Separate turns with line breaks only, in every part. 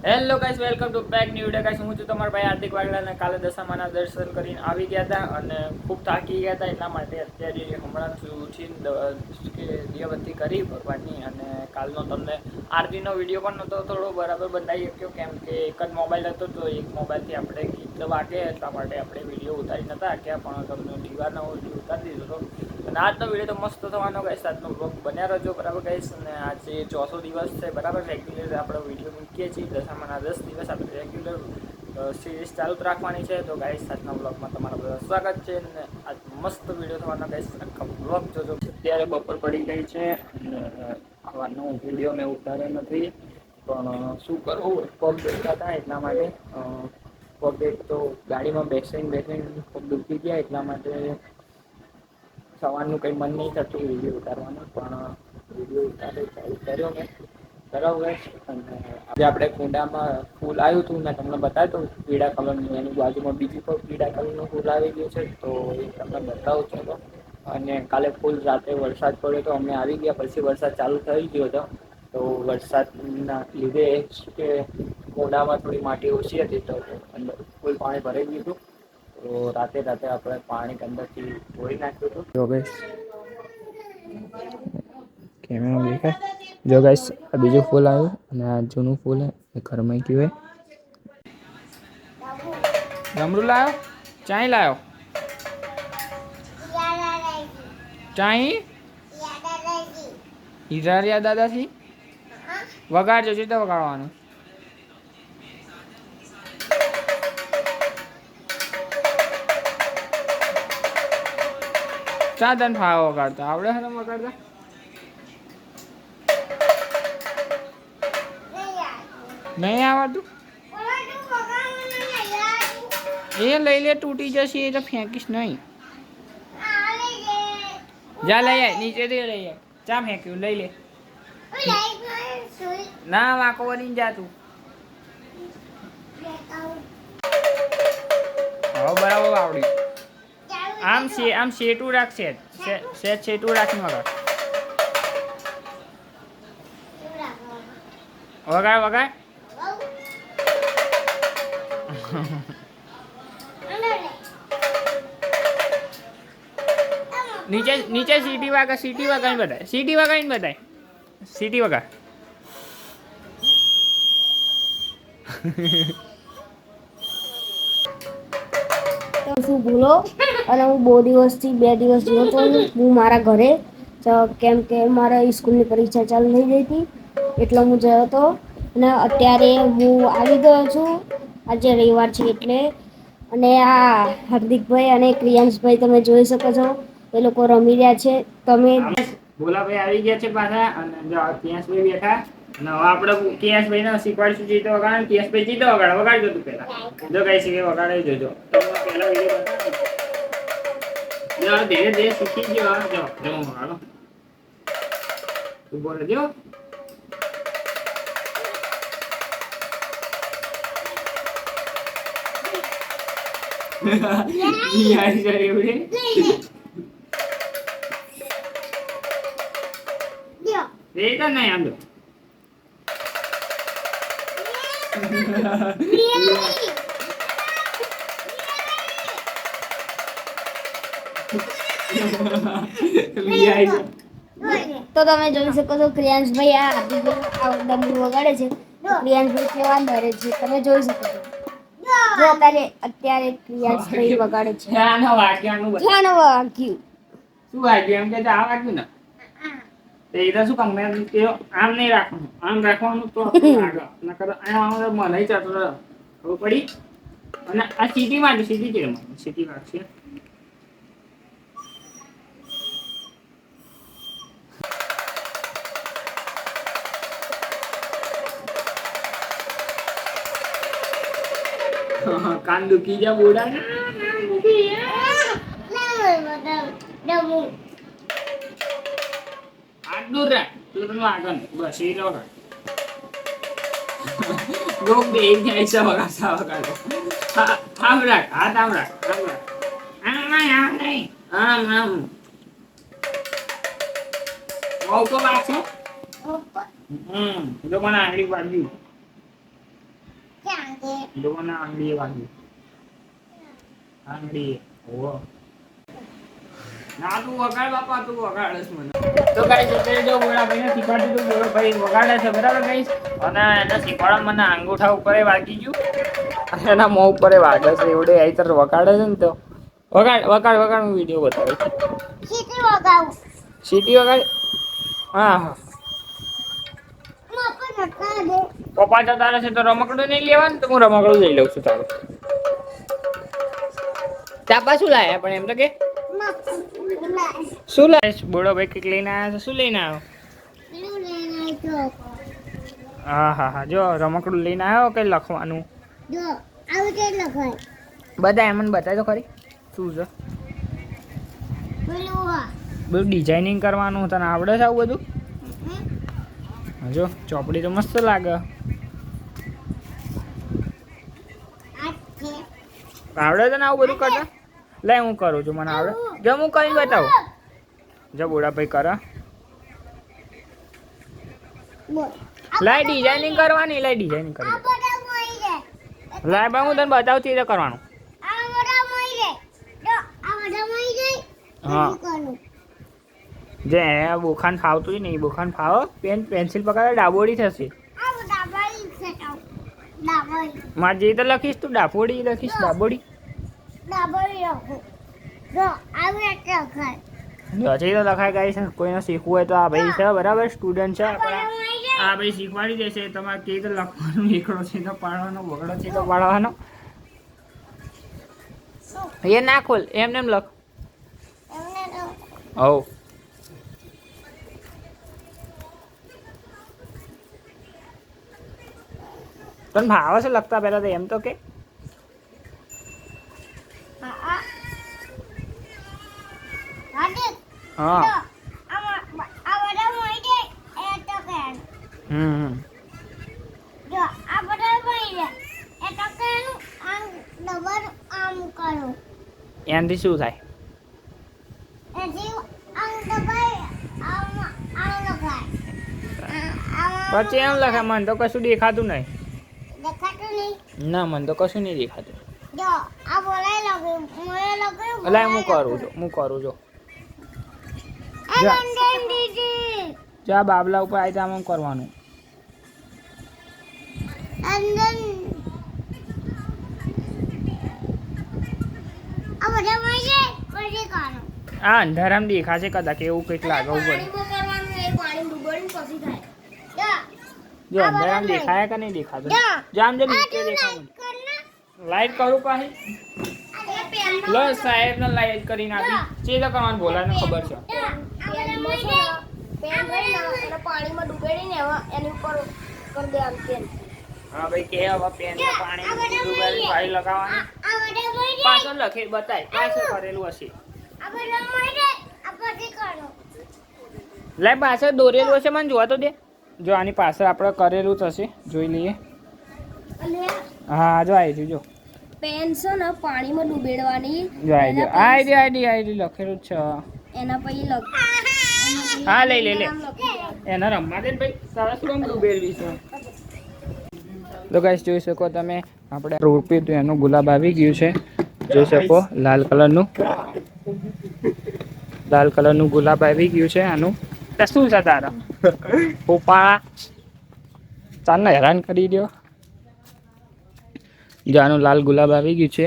Hello guys, welcome to back new video guys. હું છું તમારો ભાઈ હાર્દિક વાગલા અને કાલે દશામાના દર્શન કરીને આવી ગયા હતા અને ખૂબ થાકી ગયા હતા. એટલા માટે અત્યારે હમણાં ઉઠીને દિયાબત્તી કરી ભગવાનની. અને કાલનો તમને આરતીનો વિડીયો પણ નહોતો થોડો બરાબર બનાવી શક્યો, કેમ કે એક જ મોબાઈલ હતો તો એક મોબાઈલથી આપણે ગીત વાગે એટલા માટે આપણે વિડીયો ઉતારી નહોતા શક્યા, પણ તમને દીવારનો વિડીયો ઉતારી દીધો હતો. અને આજનો વિડીયો તો મસ્ત થવાનો ગાઈસ. આજનો બ્લોગ બન્યા રહેજો બરાબર ગાઈસ. અને આજે ચોથો દિવસ છે બરાબર. રેગ્યુલર આપણે વિડીયો મૂકીએ છીએ. દશામાના 10 દિવસ આપણે રેગ્યુલર સિરીઝ ચાલુ જ રાખવાની છે. તો ગાઈસ, આજના બ્લોગમાં તમારા બધા સ્વાગત છે. અને આજ મસ્ત વિડીયો થવાનો ગાઈસ. આખા બ્લોગ જોજો. અત્યારે બપોર પડી ગઈ છે અને આવાનો વિડીયો મેં ઉતાર્યો નથી, પણ શું કરવું, પગ દુખતા હતા એટલા માટે. પગ એક તો ગાડીમાં બેસીને પગ દુખી ગયા એટલા માટે સવારનું કંઈ મન નહીં થતું વિડીયો ઉતારવાનું, પણ વિડીયો ઉતારે ચાલુ કર્યો મેં બરાબર. અને આજે આપણે કુંડામાં ફૂલ આવ્યું હતું, મેં તમને બતાવ્યું હતું પીળા કલરનું. એની બાજુમાં બીજું પણ પીળા કલરનું ફૂલ આવી ગયું છે, તો એ તમને બતાવું ચલો. અને કાલે ફૂલ રાત્રે વરસાદ પડ્યો તો અમે આવી ગયા, પછી વરસાદ ચાલુ થઈ ગયો હતો. તો વરસાદના લીધે શું કે કુંડામાં થોડી માટી ઓછી હતી, તો અંદર ફૂલ પાણી ભરાઈ ગયું હતું. તો રાતે આપણે પાણી અંદરથી ધોઈ નાખ્યું હતું. જો ગાઈસ, કેમેરા દેખાય? જો ગાઈસ, આ બીજું ફૂલ આવ્યું અને આ જૂનું ફૂલ એ ઘરમાં ગયું. ડમરું લાવ્યો? ચાઈ લાવ્યો? ચાઈ હીરારિયા દાદાથી વગાડજો. ચેતા વગાડવાનું? ચા તને ફાવે વગાડતા? આવડે છે વગાડતા? નહીં આવડતું? એ લઈ લે, તૂટી જશે એ તો ફેંકીશ નહીં. જા લઈ આય, નીચેથી લઈ આય. ચા ફેંક્યું, લઈ લે. ના, વાંકો બની જા તું. હવે બરાબર આવડી. આમ શેટું રાખ, શેટું રાખીને વગાડ. નીચે સીટી વગાડીને બતાય. સીટી વગાડ.
શું ભૂલો. અને હું બહુ દિવસથી 2 દિવસ જેવો તો હું મારા ઘરે, કેમ કે મારા સ્કૂલની પરીક્ષા ચાલુ થઈ ગઈ હતી એટલે હું ગયો હતો. અને અત્યારે હું આવી ગયો છું. આજે રવિવાર છે એટલે. અને આ હાર્દિકભાઈ અને ક્રિયાંશભાઈ તમે જોઈ શકો છો, એ લોકો રમી રહ્યા છે. તમે
ભોલાભાઈ આવી ગયા છે પાછા, અને કેશભાઈ બેઠા. અને હવે આપણે કેશભાઈ ને શીખવાડીશું જીતો વગાડ. કેશભાઈ જીતો વગાડજો તું પેલા. જો કઈ શીખે વગાડી જોજો. પેલા વિડીયો ધીરે ધીરે શીખી ગયો. જો વગાડો તું બોલે જો. તો નહીં આમ જો.
તો તમે જોઈ શકો છો ક્રિયાંશભાઈ આ ડમરું વગાડે છે. ક્રિયાંશભાઈ કેવા ડરે છે તમે જોઈ શકો છો. જો અત્યારે ક્રિયાંશભાઈ વગાડે છે.
ધ્યાન વાગ્યું. શું વાગ્યું? એમ કે આ વાગ્યું ને એ તો શું કામ? મેં આમ નહીં રાખવાનું, આમ રાખવાનું તો નકર આમ મને ચાતો ખબર પડી. અને આ સીટી માટે સીટી વાગશે. કાન દુખી જા બોડા. આટલું રાખ તું આગળ. બસ એ લો. લોક બે જાય છે વગાડો. આમ રાખ, હાથ આમ રાખ. આમ નહીં. બહુ તો લાગશે. જો મને આંગળી બાજુ લોના આંગળી વાગી આંગળી ઓ ના તું વગાડ બાપા તું વગાડસ મને તો ગાઈસ અત્યારે જો બોલા ભાઈને શીખવાડી તો બોલો ભાઈ વગાડે છે બરાબર ગાઈસ અને એના શીખવાડવા મને અંગૂઠા ઉપર વાગી ગયું અને એના મોં ઉપર વાગે છે એવડે આઈ તર વગાડે છે ને તો વગાડ વગાડ વગાડ હું વિડિયો બતાવું સીટી વગાડ હા હા પપ્પા જતા રહેશે તો રમકડું નહીં લેવાનું તો હું રમકડું લઈ લઉં છું તારું ચાપા શું લાયા પણ એમ તો કે શું લાય બોડો ભાઈ કંઈક લઈને આવ્યા છે શું લઈને આવ્યો હા હા હા જો રમકડું લઈને આવ્યો કઈ લખવાનું બધા એમ બતાવી તો ખરી શું છે બધું ડિઝાઇનિંગ કરવાનું તને આવડે છે આવું બધું જો ચોપડી તો મસ્ત લાગે આવડે છે ને આવું બધું કરતા લે હું કરું છું મને આવડે જો હું કરીને બતાવું જો બોડાભાઈ કરે લાય ડિઝાઇનિંગ કરવાની લાય ડિઝાઇનિંગ કરવાની લાય બા હું તને બતાવતી રીતે કરવાનું હા જે બોખાન ફાવતું નહીં બોખાન ફાવો પેન્સિલ પકડે ડાબોડી થશે મારે જે તો લખીશ તું ડાબોડી લખીશ ડાબોડી હજી તો લખાય ગાઈ છે કોઈને શીખવું હોય તો આ ભાઈ છે બરાબર સ્ટુડન્ટ છે આ ભાઈ શીખવાડી દેશે તમારે કેવી રીતે લખવાનું એકડો છે તો પાડવાનો બગડો છે તો પાડવાનો એ ના ખોલ એમને એમ લખ હવ તને ભાવે છે લખતા પહેલા તો એમ તો કે હા એનાથી શું થાય પછી એમ લખે મને તો કશું દેખાતું નહીં ના મને તો કશું નહીં દેખાતું અલા હું કરું છું જો આ બાબલા ઉપર આવી આમ કરવાનું આ અંધારામાં દેખાશે કદાચ એવું કંઈક લાગે ઉપર જો અંધારામાં દેખાય કે નહીં દેખાતું જામ જો નીચે દેખાવું લાઈટ કરું પાછી લો સાહેબ ને લાઈટ કરીને આપી ચે તો કરવાનું બોલાને ખબર છે
પાણીમાં ડૂબેડીને એની ઉપર કરી દે આમ તેલ
હા ભાઈ કે હવે પેન પાણી ડૂબાડી ફાઈલ લગાવવાની પાછળ લખી બતાય પાછળ કરેલું હશે લે પાછળ દોરેલું હશે મને જોવા તો દે જો આની પાછળ આપણે કરેલું થશે જોઈ લઈએ હા જો આવી જો
પેન છે ને પાણીમાં ડૂબેડવાની
જો આઈડી લખેલું છે
એના પછી લખ
હા લે એના રમવા દે ભાઈ સરસ રમ ડૂબેલવી છે તો ગાઈસ જોઈ શકો તમે આપણે રોપી તો એનું ગુલાબ આવી ગયું છે જોઈ શકો લાલ કલરનું ગુલાબ આવી ગયું છે આનું તો શું છે તારા પોપાળા ચાલને હેરાન કરી દો જો આનું લાલ ગુલાબ આવી ગયું છે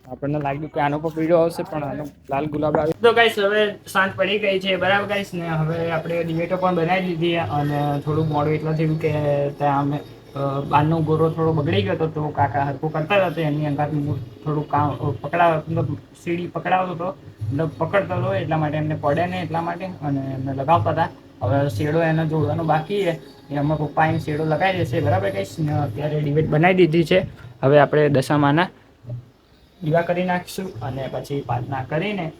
આપણને લાગ્યું કે આનો પણ પીળો આવશે પણ આનો લાલ ગુલાબ આવી તો ગાઈસ હવે સાંજ પડી ગઈ છે બરાબર ગાઈસ ને હવે આપણે ડિબેટો પણ બનાવી દીધી અને થોડું મોડું એટલા થયું કે ત્યાં અમે બારનો ગોરો થોડો બગડી ગયો હતો તો કાકા હરકું કરતા હતા એની અંગાત થોડું કામ સીડી પકડાવતો હતો મતલબ પકડતો હતો એટલા માટે એમને પડે નહીં એટલા માટે અને એમને લગાવતા હતા હવે શેડો એને જોડવાનો બાકી છે એ અમારા પપ્પા એને શેડો લગાવી દેશે બરાબર કહીશ ને અત્યારે ડિબેટ બનાવી દીધી છે હવે આપણે દશામાના દીવા કરી નાખીશું અને પછી પ્રાર્થના કરીને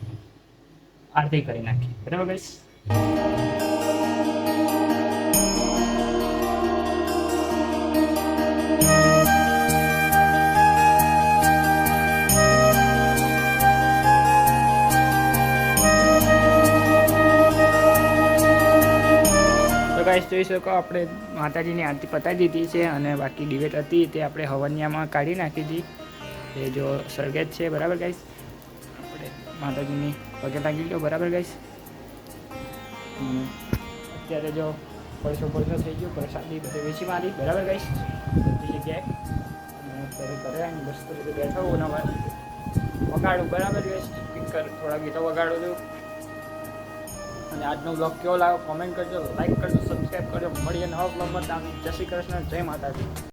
આરતી કરી નાખીએ બરાબર કહીશ ગાઈસ જોઈ જોઈ શકો આપણે માતાજીની આરતી પતાવી દીધી છે અને બાકી ડિબેટ હતી તે આપણે હવનિયામાં કાઢી નાખી હતી. એ જો સળગે જ છે બરાબર ગાઈસ. આપણે માતાજીની પગે લાગી ગયો બરાબર ગાઈસ. અત્યારે જો પરસો થઈ ગયો, પ્રસાદી બધે વેચી મારી બરાબર ગાઈસ બધી જગ્યાએ. અને અત્યારે ઘરે આવીને બસ રીતે બેઠો હોઉં ને વગાડું બરાબર ગાઈસ. સ્પીકર થોડા ગીતો વગાડું છું. અને આજનો બ્લોગ કેવો લાગ્યો કોમેન્ટ કરજો, લાઈક કરજો, સબસ્ક્રાઈબ કરજો. મળીએ નવા બ્લોગમાં. જય શ્રી કૃષ્ણ, જય માતાજી.